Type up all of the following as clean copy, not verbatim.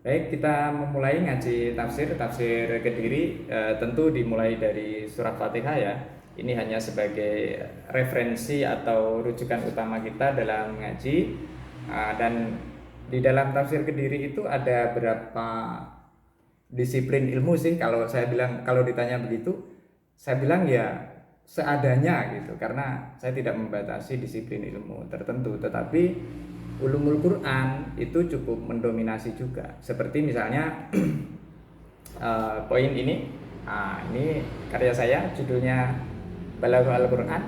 Baik, kita memulai ngaji tafsir Kediri, tentu dimulai dari surat Fatihah ya. Ini hanya sebagai referensi atau rujukan utama kita dalam ngaji. Dan di dalam tafsir Kediri itu ada berapa disiplin ilmu sih, kalau saya bilang, kalau ditanya begitu, saya bilang ya seadanya gitu, karena saya tidak membatasi disiplin ilmu tertentu, tetapi ulumul Quran itu cukup mendominasi juga. Seperti misalnya poin ini, ini karya saya, judulnya Balaghul Al-Quran,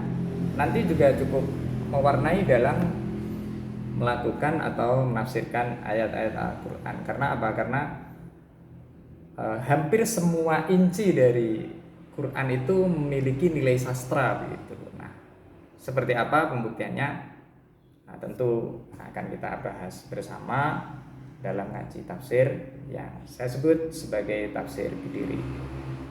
nanti juga cukup mewarnai dalam melakukan atau menafsirkan ayat-ayat Al-Quran. Karena apa? Karena hampir semua inci dari Quran itu memiliki nilai sastra begitu. Nah, seperti apa pembuktiannya? Nah, tentu akan kita bahas bersama dalam ngaji tafsir yang saya sebut sebagai tafsir Kediri.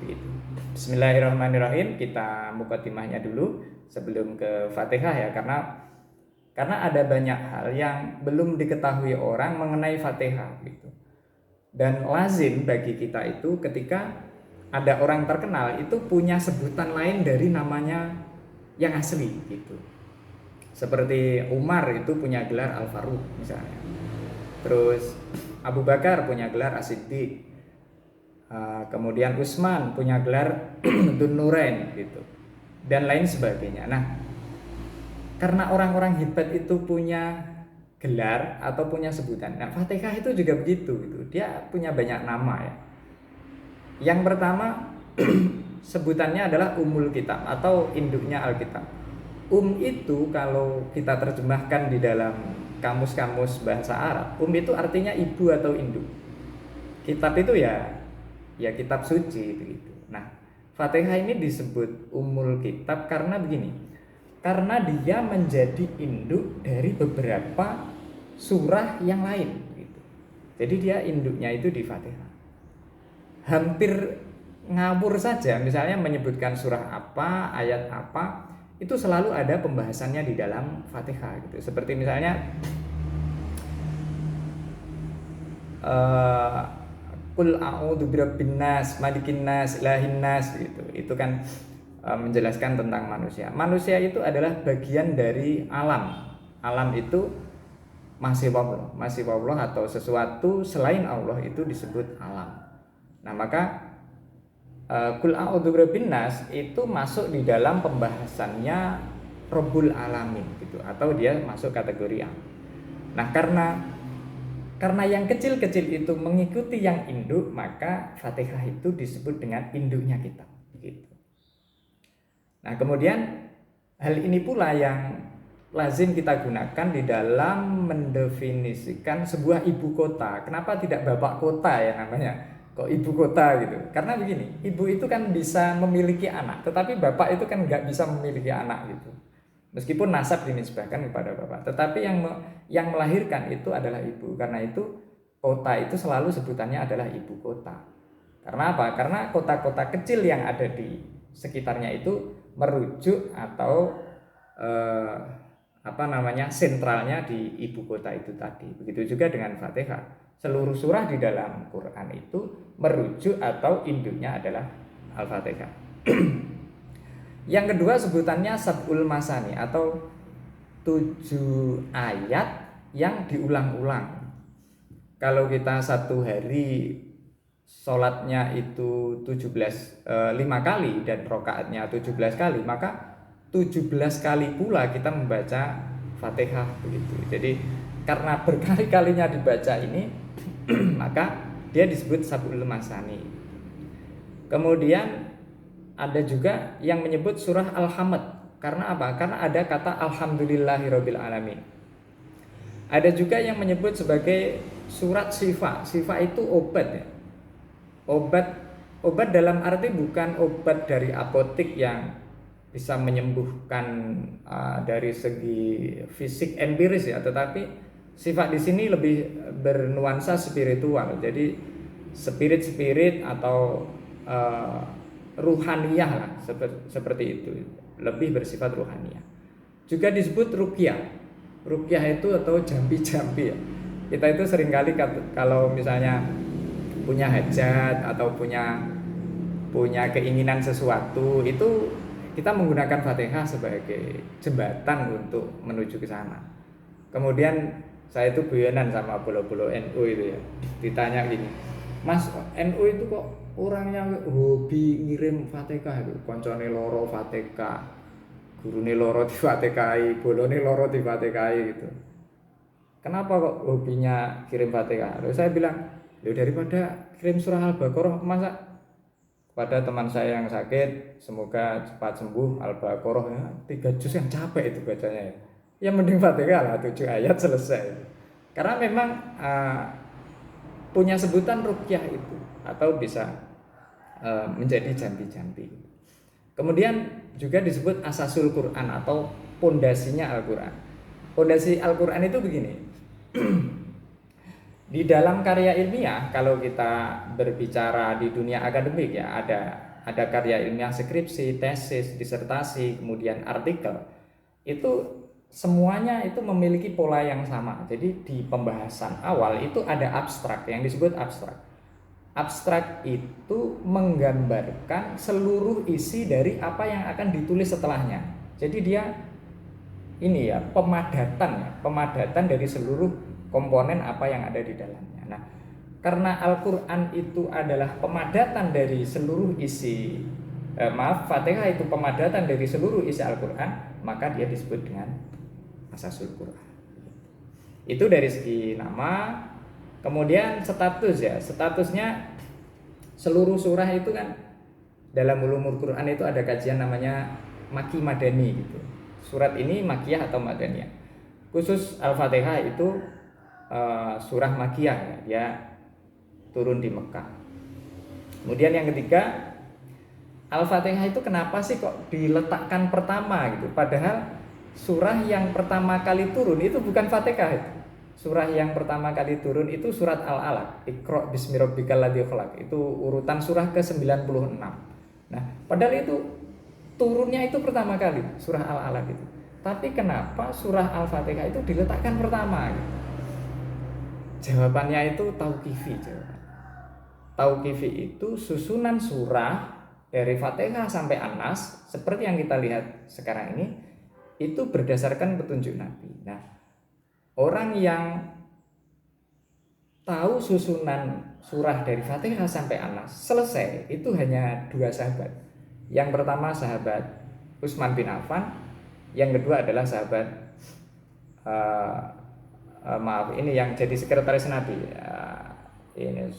Begitu. Bismillahirrahmanirrahim. Kita mukadimahnya dulu sebelum ke Fatihah ya, karena ada banyak hal yang belum diketahui orang mengenai Fatihah gitu. Dan lazim bagi kita itu ketika ada orang terkenal itu punya sebutan lain dari namanya yang asli gitu. Seperti Umar itu punya gelar Al-Faruq misalnya. Terus Abu Bakar punya gelar As-Siddiq. Kemudian Utsman punya gelar Dzun Nurain gitu. Dan lain sebagainya. Nah, karena orang-orang hebat itu punya gelar atau punya sebutan. Nah, Fatihah itu juga begitu gitu. Dia punya banyak nama ya. Yang pertama sebutannya adalah Ummul Kitab atau induknya Alkitab. Itu kalau kita terjemahkan di dalam kamus-kamus bahasa Arab, itu artinya ibu atau induk. Kitab itu ya kitab suci begitu. Nah, Fatihah ini disebut Ummul Kitab karena begini. Karena dia menjadi induk dari beberapa surah yang lain gitu. Jadi dia induknya itu di Fatihah. Hampir ngawur saja misalnya menyebutkan surah apa, ayat apa, itu selalu ada pembahasannya di dalam Fatihah gitu. Seperti misalnya Qul a'udzu birabbin nas, malikin nas, ilahin nas gitu. Itu kan menjelaskan tentang manusia. Manusia itu adalah bagian dari alam. Alam itu masih Allah atau sesuatu selain Allah itu disebut alam. Nah, maka Qul a'udzu birabbin nas itu masuk di dalam pembahasannya Rabbul Alamin gitu, atau dia masuk kategori alam. Nah, karena yang kecil-kecil itu mengikuti yang induk, maka Fatihah itu disebut dengan induknya kitab gitu. Nah, kemudian hal ini pula yang lazim kita gunakan di dalam mendefinisikan sebuah ibu kota. Kenapa tidak bapak kota ya namanya? Kok ibu kota gitu? Karena begini, ibu itu kan bisa memiliki anak, tetapi bapak itu kan nggak bisa memiliki anak gitu. Meskipun nasab dinisbahkan kepada bapak, tetapi yang melahirkan itu adalah ibu. Karena itu kota itu selalu sebutannya adalah ibu kota. Karena apa? Karena kota-kota kecil yang ada di sekitarnya itu merujuk atau sentralnya di ibu kota itu tadi. Begitu juga dengan Fatihah. Seluruh surah di dalam Quran itu merujuk atau induknya adalah Al-Fatihah. Yang kedua sebutannya Sab'ul Masani atau 7 ayat yang diulang-ulang. Kalau kita satu hari sholatnya itu 5 kali dan rokaatnya 17 kali, maka 17 kali pula kita membaca Fatihah begitu. Jadi karena berkali-kalinya dibaca ini maka dia disebut Sab'ul Masani. Kemudian ada juga yang menyebut surah Al-Hamd. Karena apa? Karena ada kata Alhamdulillahirabbil alamin. Ada juga yang menyebut sebagai surat Syifa. Syifa itu obat ya. Obat dalam arti bukan obat dari apotik yang bisa menyembuhkan dari segi fisik empiris ya, tetapi sifat di sini lebih bernuansa spiritual. Jadi spirit atau ruhaniyah lah, seperti itu. Lebih bersifat ruhaniyah. Juga disebut ruqyah. Ruqyah itu atau jampi-jampi ya. Kita itu seringkali kalau misalnya punya hajat atau punya punya keinginan sesuatu itu kita menggunakan Fatihah sebagai jembatan untuk menuju ke sana. Kemudian saya itu guyonan sama bolo-bolo NU itu ya. Ditanya gini, "Mas, NU itu kok orangnya hobi ngirim Fatihah itu, koncone loro Fatihah, gurune loro di Fatihah, bolone loro di Fatihah gitu. Kenapa kok hobinya kirim Fatihah?" Lalu saya bilang, "Ya daripada kirim surah Al-Baqarah, masa pada teman saya yang sakit semoga cepat sembuh Al-Baqarah ya 3 juz yang capek itu bacanya ya. Ya mending Fatihah lah 7 ayat selesai." Karena memang punya sebutan ruqyah itu atau bisa menjadi jampi-jampi. Kemudian juga disebut asasul Quran atau pondasinya Al-Quran. Pondasi Al-Quran itu begini. Di dalam karya ilmiah, kalau kita berbicara di dunia akademik ya, ada karya ilmiah skripsi, tesis, disertasi, kemudian artikel. Itu semuanya itu memiliki pola yang sama. Jadi di pembahasan awal itu ada abstrak yang disebut abstrak. Abstrak itu menggambarkan seluruh isi dari apa yang akan ditulis setelahnya. Jadi dia ini ya pemadatan dari seluruh komponen apa yang ada di dalamnya. Nah, karena Al-Quran itu adalah pemadatan dari seluruh isi Fatihah itu pemadatan dari seluruh isi Al-Quran, maka dia disebut dengan Asasul Quran. Itu dari segi nama. Kemudian status ya, statusnya seluruh surah itu kan dalam ulumul Quran itu ada kajian namanya Maki Madani gitu. Surat ini Makiyah atau Madaniyah. Khusus Al-Fatihah itu surah Makiyah ya, dia turun di Mekah. Kemudian yang ketiga, Al-Fatihah itu kenapa sih kok diletakkan pertama gitu? Padahal surah yang pertama kali turun itu bukan Fatihah itu. Surah yang pertama kali turun itu surat Al-Alaq, Iqra bismi rabbikal ladzi khalaq. Itu urutan surah ke-96. Nah, padahal itu turunnya itu pertama kali surah Al-Alaq itu. Tapi kenapa surah Al-Fatihah itu diletakkan pertama gitu? Jawabannya itu tauqifi jawaban. Tauqifi itu susunan surah dari Fatihah sampai An-Nas seperti yang kita lihat sekarang ini itu berdasarkan petunjuk Nabi. Nah, orang yang tahu susunan surah dari Fatihah sampai An-Nas selesai itu hanya 2 sahabat. Yang pertama sahabat Utsman bin Affan, yang kedua adalah sahabat maaf ini yang jadi sekretaris Nabi ini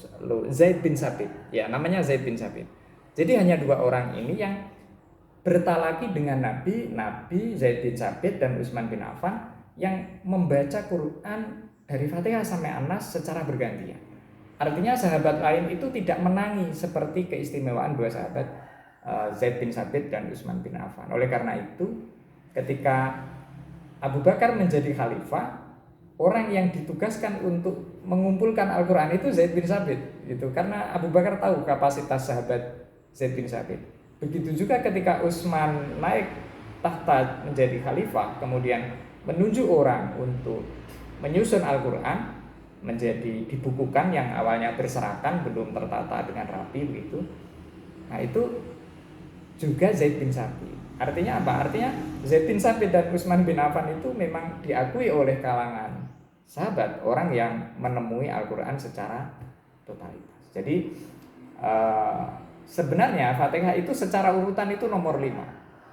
Zaid bin Sabit ya, namanya Zaid bin Sabit. Jadi hanya 2 orang ini yang bertalaki dengan Nabi Zaid bin Sabit dan Utsman bin Affan yang membaca Quran dari Fatihah sampai An-Nas secara bergantian. Artinya sahabat lain itu tidak menangi seperti keistimewaan 2 sahabat Zaid bin Sabit dan Utsman bin Affan. Oleh karena itu ketika Abu Bakar menjadi khalifah, orang yang ditugaskan untuk mengumpulkan Al-Quran itu Zaid bin Sabit gitu. Karena Abu Bakar tahu kapasitas sahabat Zaid bin Sabit. Begitu juga ketika Utsman naik tahta menjadi khalifah, kemudian menunjuk orang untuk menyusun Al-Quran menjadi dibukukan yang awalnya berserakan belum tertata dengan rapi begitu. Nah, itu juga Zaid bin Sabit. Artinya apa? Artinya Zaid bin Sabit dan Utsman bin Affan itu memang diakui oleh kalangan sahabat orang yang menemui Al-Quran secara totalitas. Jadi sebenarnya Fatihah itu secara urutan itu nomor 5.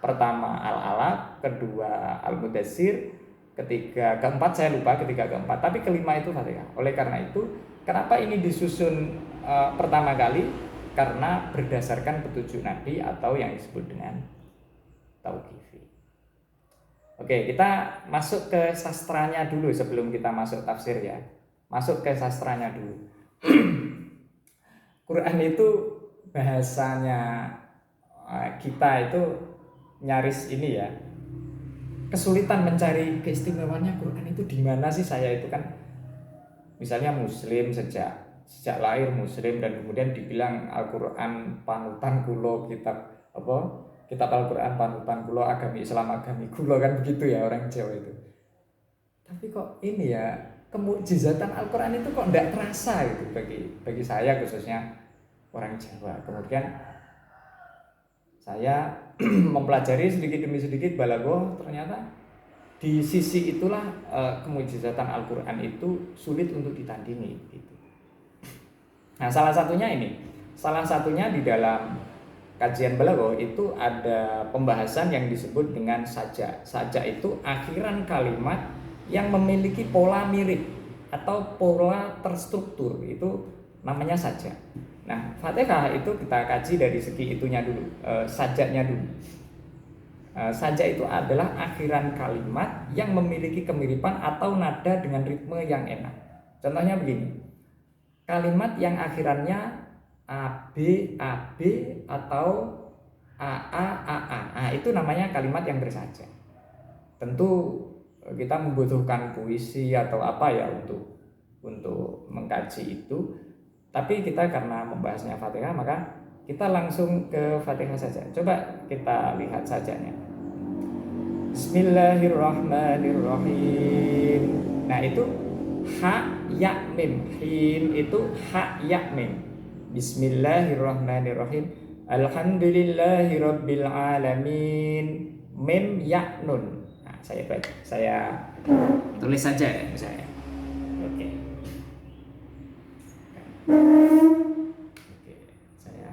Pertama Al-Alaq, kedua Al-Mudassir, keempat saya lupa ketiga keempat, tapi kelima itu Fatihah. Oleh karena itu, kenapa ini disusun pertama kali? Karena berdasarkan petunjuk Nabi atau yang disebut dengan tauqifi. Oke, kita masuk ke sastranya dulu sebelum kita masuk tafsir ya. Masuk ke sastranya dulu. Quran itu bahasanya kita itu nyaris ini ya. Kesulitan mencari keistimewaannya Quran itu di mana sih? Saya itu kan misalnya muslim sejak lahir muslim dan kemudian dibilang Al-Quran panutan kulo, kitab Al-Quran panutan kulo, agami Islam agami kulo, kan begitu ya orang Jawa itu. Tapi kok ini ya kemukjizatan Al-Quran itu kok tidak terasa gitu bagi saya khususnya orang Jawa. Kemudian saya mempelajari sedikit demi sedikit balaghah, ternyata di sisi itulah kemukjizatan Al-Quran itu sulit untuk ditandingi gitu. Nah, salah satunya di dalam kajian balaghah itu ada pembahasan yang disebut dengan saja. Saja itu akhiran kalimat yang memiliki pola mirip atau pola terstruktur, itu namanya saja. Nah, Fatihah itu kita kaji dari segi itunya dulu, sajanya dulu. Saja itu adalah akhiran kalimat yang memiliki kemiripan atau nada dengan ritme yang enak. Contohnya begini, kalimat yang akhirannya AB, AB atau AA, AA. Nah, itu namanya kalimat yang bersaja. Tentu kita membutuhkan puisi atau apa ya untuk mengkaji itu. Tapi kita karena membahasnya Fatihah, maka kita langsung ke Fatihah saja. Coba kita lihat sajanya. Bismillahirrahmanirrahim. Nah, itu ha ya mim. Him itu ha ya mim. Bismillahirrahmanirrahim. Alhamdulillahirabbil alamin. Mim ya nun. Nah, saya tulis saja ya misalnya. Oke. Oke, saya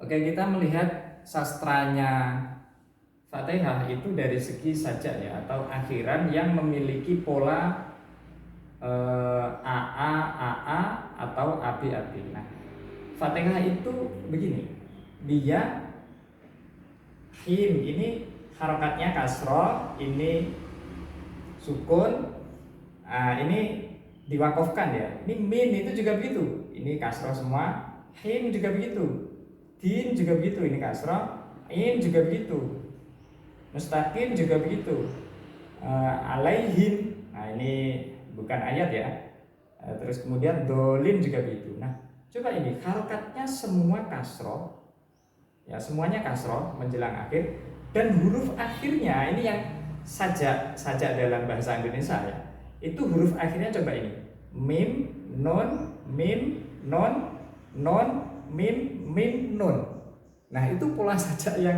Oke, kita melihat sastranya Fatihah itu dari segi saja ya, atau akhiran yang memiliki pola AA, AA atau AB, AB. Nah, Fatihah itu begini, dia him ini harokatnya kasroh, ini sukun, ini diwakofkan ya. Ini min itu juga begitu, ini kasroh semua, him juga begitu. Din juga begitu, ini kasroh, in juga begitu, mustaqim juga begitu, alaihim, nah ini bukan ayat ya, terus kemudian dolin juga begitu. Nah, coba ini harokatnya semua kasroh, ya semuanya kasroh menjelang akhir, dan huruf akhirnya ini yang saja dalam bahasa Indonesia ya, itu huruf akhirnya coba ini mim, non, mim, nun. Nah, itu pola saja yang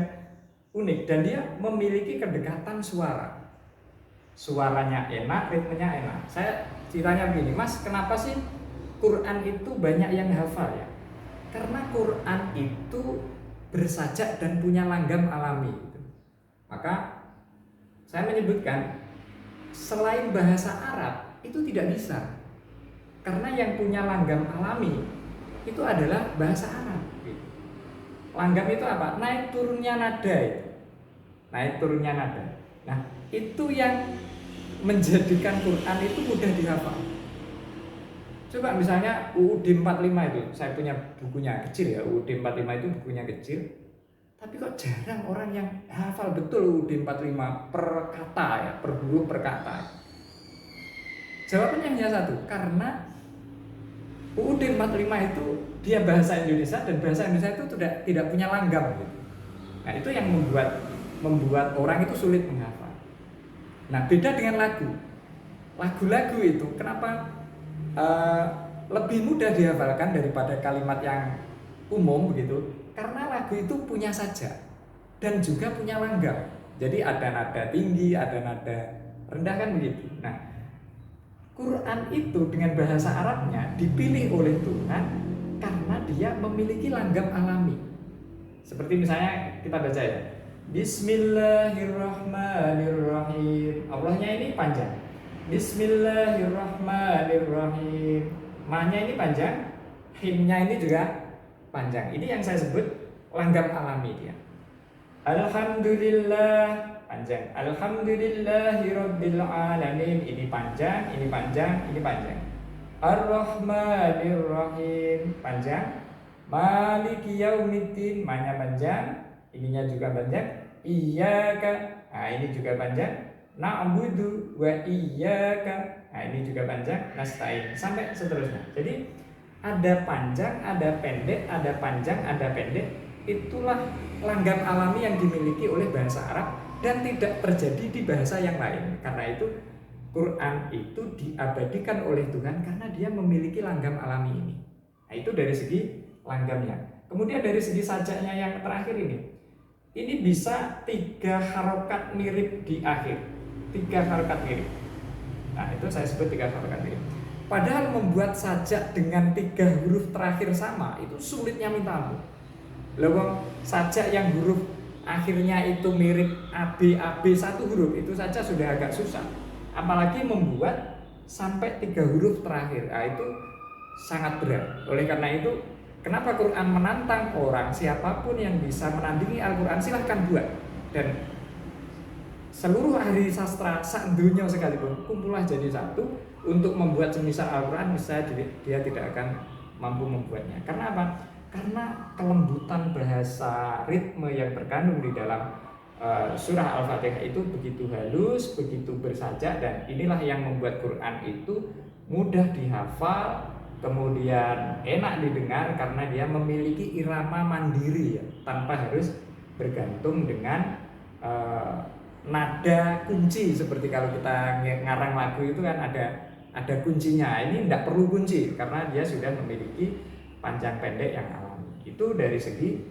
unik dan dia memiliki kedekatan suara. Suaranya enak, ritmenya enak. Saya ceritanya begini, Mas, kenapa sih Quran itu banyak yang hafal ya? Karena Quran itu bersajak dan punya langgam alami. Maka saya menyebutkan selain bahasa Arab itu tidak bisa. Karena yang punya langgam alami itu adalah bahasa Arab. Langgam itu apa? Naik turunnya nada itu. Naik turunnya nada. Nah, itu yang menjadikan Quran itu mudah dihafal. Coba misalnya UUD 45 itu, saya punya bukunya kecil ya, UUD 45 itu bukunya kecil. Tapi kok jarang orang yang hafal betul UUD 45 per kata ya, per huruf per kata. Jawabannya hanya satu, karena UUD 45 itu dia bahasa Indonesia dan bahasa Indonesia itu tidak punya langgam gitu. Nah, itu yang membuat orang itu sulit menghafal. Nah, beda dengan lagu. Lagu-lagu itu kenapa lebih mudah dihafalkan daripada kalimat yang umum begitu? Karena lagu itu punya saja dan juga punya langgam. Jadi ada nada tinggi, ada nada rendah kan begitu. Nah, Quran itu dengan bahasa Arabnya dipilih oleh Tuhan karena dia memiliki langgam alami. Seperti misalnya kita baca ya, Bismillahirrahmanirrahim. Allahnya ini panjang. Bismillahirrahmanirrahim. Ma-nya ini panjang, him-nya ini juga panjang. Ini yang saya sebut langgam alami dia. Alhamdulillah panjang. Alhamdulillahirabbil alamin. Ini panjang, ini panjang, ini panjang. Ar-Rahmanir-Rahim panjang. Maliki yaumiddin, ma-nya panjang, ininya juga panjang. Iyyaka, nah ini juga panjang. Na'budu wa iyyaka, nah ini juga panjang. Nasta'in, sampai seterusnya. Jadi ada panjang, ada pendek, ada panjang, ada pendek. Itulah langgam alami yang dimiliki oleh bahasa Arab dan tidak terjadi di bahasa yang lain. Karena itu Quran itu diabadikan oleh Tuhan karena dia memiliki langgam alami ini. Nah, itu dari segi langgamnya. Kemudian dari segi sajaknya yang terakhir ini bisa 3 harokat mirip di akhir. 3 harokat mirip. Nah, itu saya sebut 3 harokat mirip. Padahal membuat sajak dengan 3 huruf terakhir sama itu sulitnya minta ampun. Lewat sajak yang huruf akhirnya itu mirip AB satu huruf itu saja sudah agak susah. Apalagi membuat sampai 3 huruf terakhir. Nah, itu sangat berat. Oleh karena itu, kenapa Quran menantang orang, siapapun yang bisa menandingi Al-Quran silahkan buat. Dan seluruh ahli sastra sak dunia sekalipun kumpullah jadi satu untuk membuat semisal Al-Quran, bisa dia tidak akan mampu membuatnya. Karena apa? Karena kelembutan bahasa ritme yang terkandung di dalam surah Al-Fatihah itu begitu halus, begitu bersajak, dan inilah yang membuat Quran itu mudah dihafal, kemudian enak didengar karena dia memiliki irama mandiri ya, tanpa harus bergantung dengan nada kunci. Seperti kalau kita ngarang lagu itu kan ada kuncinya. Ini tidak perlu kunci karena dia sudah memiliki panjang pendek yang alami. Itu dari segi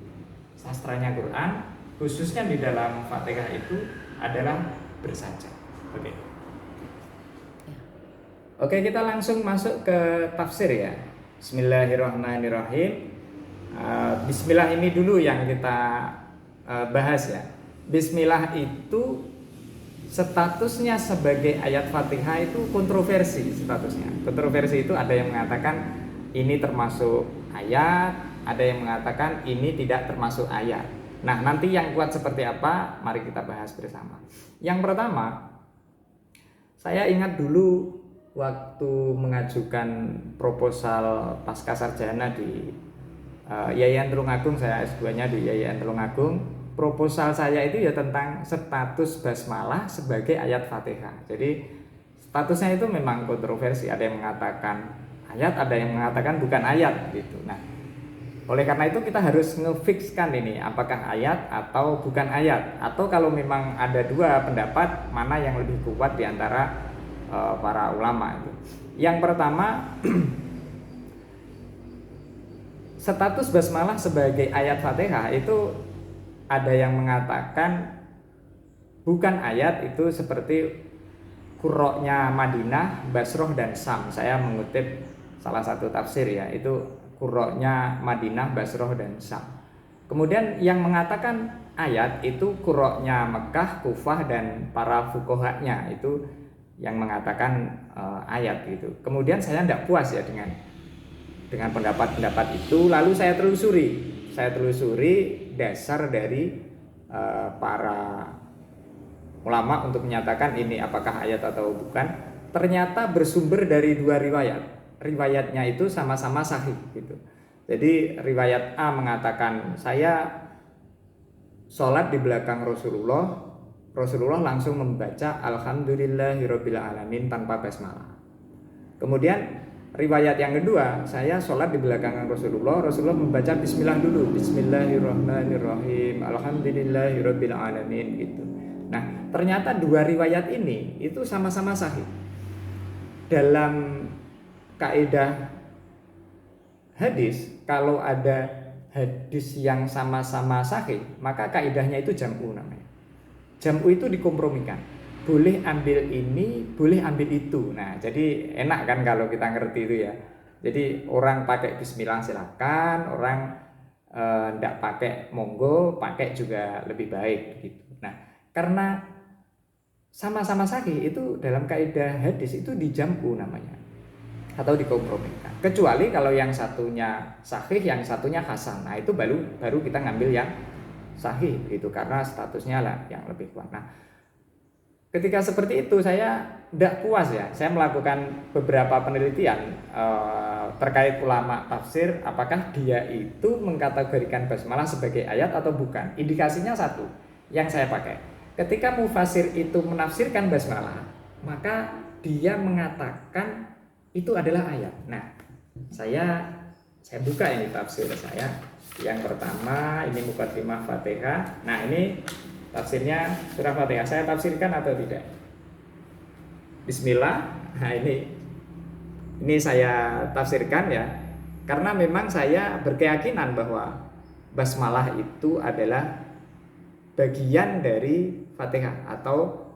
sastranya Quran, khususnya di dalam Fatihah itu adalah bersajak. Oke, kita langsung masuk ke tafsir ya. Bismillahirrahmanirrahim. Bismillah ini dulu yang kita bahas ya. Bismillah itu statusnya sebagai ayat Fatihah itu kontroversi statusnya. Kontroversi itu ada yang mengatakan ini termasuk ayat, ada yang mengatakan ini tidak termasuk ayat. Nah, nanti yang kuat seperti apa, mari kita bahas bersama. Yang pertama, saya ingat dulu waktu mengajukan proposal pasca sarjana di Yayan Tulungagung, saya S2-nya di Yayan Tulungagung. Proposal saya itu ya tentang status basmalah sebagai ayat Fatihah. Jadi statusnya itu memang kontroversi, ada yang mengatakan ayat, ada yang mengatakan bukan ayat gitu. Nah, oleh karena itu kita harus ngefikskan ini apakah ayat atau bukan ayat, atau kalau memang ada 2 pendapat mana yang lebih kuat di antara para ulama itu. Yang pertama, status basmalah sebagai ayat Fatihah itu ada yang mengatakan bukan ayat, itu seperti qurra'nya Madinah, Basroh dan Sam. Saya mengutip salah satu tafsir ya, itu qurra'nya Madinah, Basroh dan Sam. Kemudian yang mengatakan ayat itu qurra'nya Mekah, Kufah dan para fuqahanya, itu yang mengatakan ayat gitu. Kemudian saya tidak puas ya dengan pendapat-pendapat itu, lalu saya telusuri dasar dari para ulama untuk menyatakan ini apakah ayat atau bukan. Ternyata bersumber dari 2 riwayat. Riwayatnya itu sama-sama sahih gitu. Jadi riwayat A mengatakan saya sholat di belakang Rasulullah langsung membaca Alhamdulillahirabbil alamin tanpa basmalah. Kemudian riwayat yang kedua, saya sholat di belakang Rasulullah membaca Bismillah dulu, Bismillahirrahmanirrahim, Alhamdulillahirabbil alamin gitu. Nah, ternyata 2 riwayat ini itu sama-sama sahih. Dalam kaidah hadis, kalau ada hadis yang sama-sama sahih, maka kaidahnya itu jam'u namanya. Jam'u itu dikompromikan. Boleh ambil ini, boleh ambil itu. Nah, jadi enak kan kalau kita ngerti itu ya. Jadi orang pakai bismillah silakan, orang ndak pakai monggo, pakai juga lebih baik gitu. Nah, karena sama-sama sahih itu dalam kaidah hadis itu dijamku namanya atau dikompromikan. Kecuali kalau yang satunya sahih, yang satunya hasan. Nah, itu baru kita ngambil yang sahih itu karena statusnya lah yang lebih kuat. Nah, ketika seperti itu saya tidak puas ya. Saya melakukan beberapa penelitian terkait ulama tafsir, apakah dia itu mengkategorikan basmalah sebagai ayat atau bukan. Indikasinya satu yang saya pakai. Ketika mufasir itu menafsirkan basmalah, maka dia mengatakan itu adalah ayat. Nah, saya buka ini tafsir saya. Yang pertama ini Muqaddimah Fatihah. Nah, ini tafsirnya surah Fatihah. Saya tafsirkan atau tidak? Bismillah. Nah, ini saya tafsirkan ya. Karena memang saya berkeyakinan bahwa basmalah itu adalah bagian dari Fatihah atau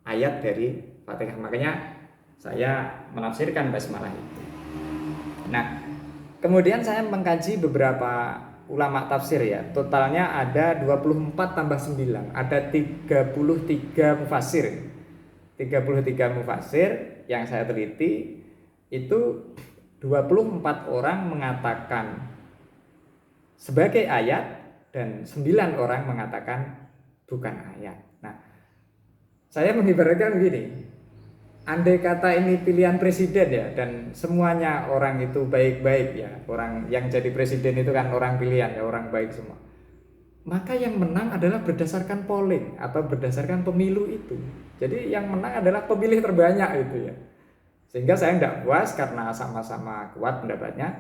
ayat dari Fatihah. Makanya saya menafsirkan basmalah itu. Nah, kemudian saya mengkaji beberapa ulama tafsir ya. Totalnya ada 24 tambah 9. Ada 33 mufasir. 33 mufasir yang saya teliti itu 24 orang mengatakan sebagai ayat dan 9 orang mengatakan bukan ayat. Nah, saya mengibaratkan begini, andai kata ini pilihan presiden ya, dan semuanya orang itu baik-baik ya, orang yang jadi presiden itu kan orang pilihan ya, orang baik semua, maka yang menang adalah berdasarkan polling atau berdasarkan pemilu itu. Jadi yang menang adalah pemilih terbanyak itu ya. Sehingga saya tidak puas karena sama-sama kuat pendapatnya,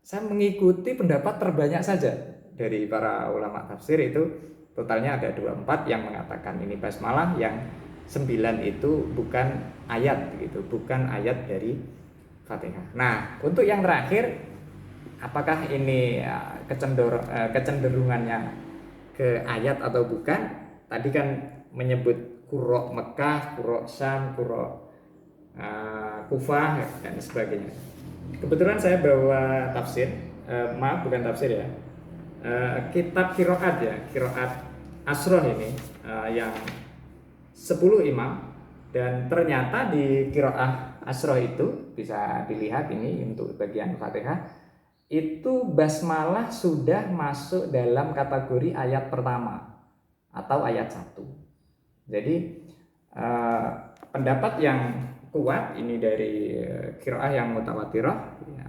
saya mengikuti pendapat terbanyak saja dari para ulama tafsir itu. Totalnya ada 24 yang mengatakan ini basmalah, yang 9 itu bukan ayat gitu, bukan ayat dari Fatihah. Nah, untuk yang terakhir, apakah ini kecenderungannya ke ayat atau bukan? Tadi kan menyebut qurra Mekah, qurra Syam, qurra Kufah dan sebagainya. Kebetulan saya bawa tafsir, maaf bukan tafsir ya, kitab kiroat ya, kiroat Asroh ini yang 10 imam, dan ternyata di kiroah Asroh itu bisa dilihat ini untuk bagian Fatihah itu basmalah sudah masuk dalam kategori ayat pertama atau ayat 1. Jadi pendapat yang kuat ini dari kiroah yang mutawatirah ya,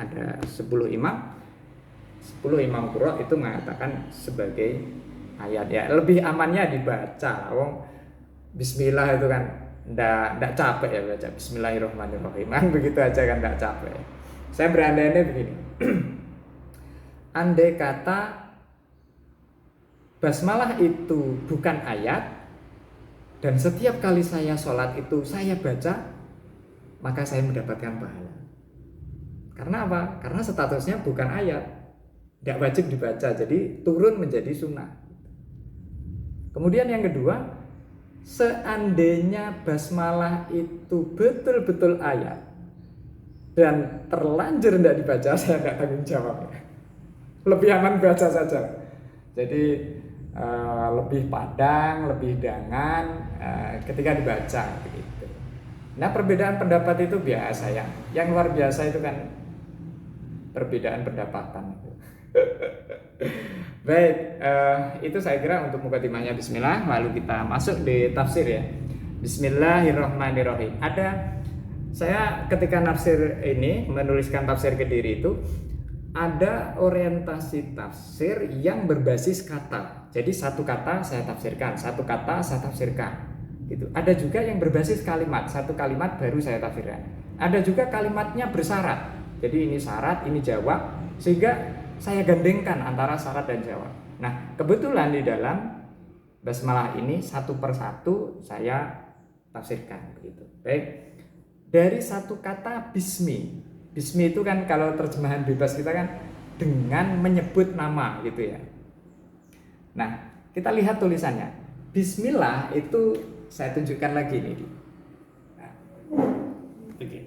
ada 10 imam qurra itu mengatakan sebagai ayat ya. Lebih amannya dibaca. Bismillah itu kan ndak capek ya baca Bismillahirrahmanirrahim. Kan begitu aja kan ndak capek. Saya berandai-andai begini. Andai kata basmalah itu bukan ayat dan setiap kali saya sholat itu saya baca, maka saya mendapatkan pahala. Karena apa? Karena statusnya bukan ayat, tidak wajib dibaca, jadi turun menjadi sunnah. Kemudian yang kedua, seandainya basmalah itu betul-betul ayat dan terlanjur tidak dibaca, saya tidak tanggung jawab. Lebih aman baca saja. Jadi lebih padang, lebih dangan ketika dibaca begitu. Nah, perbedaan pendapat itu biasa ya. Yang luar biasa itu kan perbedaan pendapatan. Baik, itu saya kira untuk mukadimahnya. Bismillah, lalu kita masuk di tafsir ya. Bismillahirrahmanirrahim. Saya ketika nafsir ini menuliskan tafsir Kediri itu ada orientasi tafsir yang berbasis kata. Jadi satu kata saya tafsirkan, satu kata saya tafsirkan. Gitu. Ada juga yang berbasis kalimat, satu kalimat baru saya tafsirkan. Ada juga kalimatnya bersyarat. Jadi ini syarat, ini jawab, sehingga saya gandengkan antara syarat dan jawab. Nah, kebetulan di dalam basmalah ini satu persatu saya tafsirkan begitu. Baik. Dari satu kata bismi. Bismi itu kan kalau terjemahan bebas kita kan dengan menyebut nama gitu ya. Nah, kita lihat tulisannya. Bismillah itu saya tunjukkan lagi nih. Nah, okay.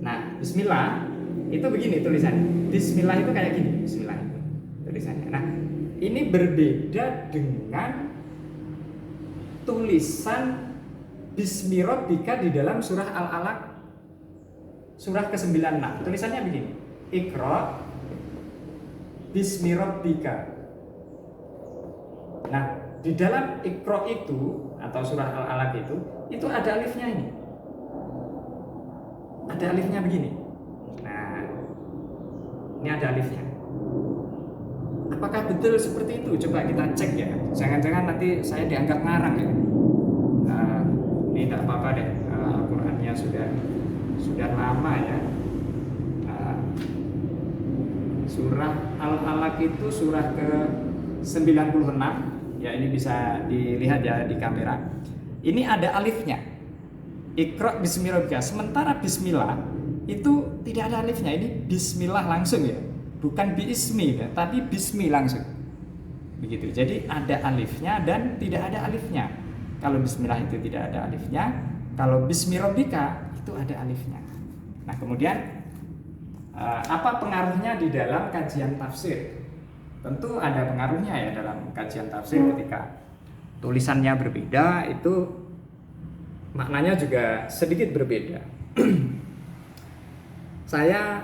Nah, bismillah itu begini tulisannya. Bismillah itu kayak gini, Bismillah itu tulisannya. Nah, ini berbeda dengan tulisan Bismi Rabbika di dalam surah Al-Alaq surah ke-96. Tulisannya begini. Iqra Bismi Rabbika. Nah, di dalam Iqra itu atau surah Al-Alaq itu ada alifnya ini. Ada alifnya begini. Nah, ini ada alifnya. Apakah betul seperti itu? Coba kita cek ya. Jangan-jangan nanti saya dianggap ngarang ya. Ini tidak apa-apa deh. Al-Qur'annya sudah lama ya. Surah Al-Alaq itu surah ke-96. Ya, ini bisa dilihat ya di kamera. Ini ada alifnya. Iqra bismi rabbika. Sementara bismillah itu tidak ada alifnya. Ini bismillah langsung ya. Bukan biismi ya, tapi bismi langsung. Begitu. Jadi ada alifnya dan tidak ada alifnya. Kalau bismillah itu tidak ada alifnya, kalau bismi rabbika itu ada alifnya. Nah, kemudian apa pengaruhnya di dalam kajian tafsir? Tentu ada pengaruhnya ya dalam kajian tafsir ketika tulisannya berbeda, itu maknanya juga sedikit berbeda. Saya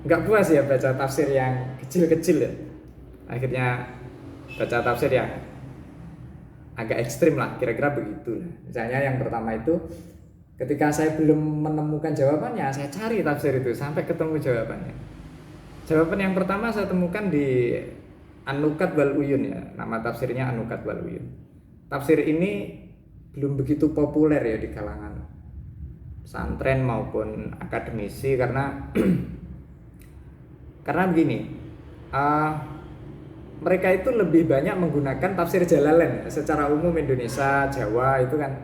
nggak puas ya baca tafsir yang kecil-kecil ya. Akhirnya baca tafsir yang agak ekstrim lah, kira-kira begitu. Misalnya yang pertama itu, ketika saya belum menemukan jawabannya, saya cari tafsir itu sampai ketemu jawabannya. Jawaban yang pertama saya temukan di An-Nukat wal Uyun ya, nama tafsirnya An-Nukat wal Uyun. Tafsir ini belum begitu populer ya di kalangan pesantren maupun akademisi karena begini, mereka itu lebih banyak menggunakan tafsir Jalalain. Secara umum Indonesia, Jawa itu kan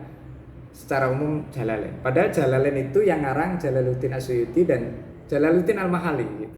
secara umum Jalalain. Padahal Jalalain itu yang ngarang Jalaluddin Asyuyuti dan Jalaluddin Al-Mahali gitu.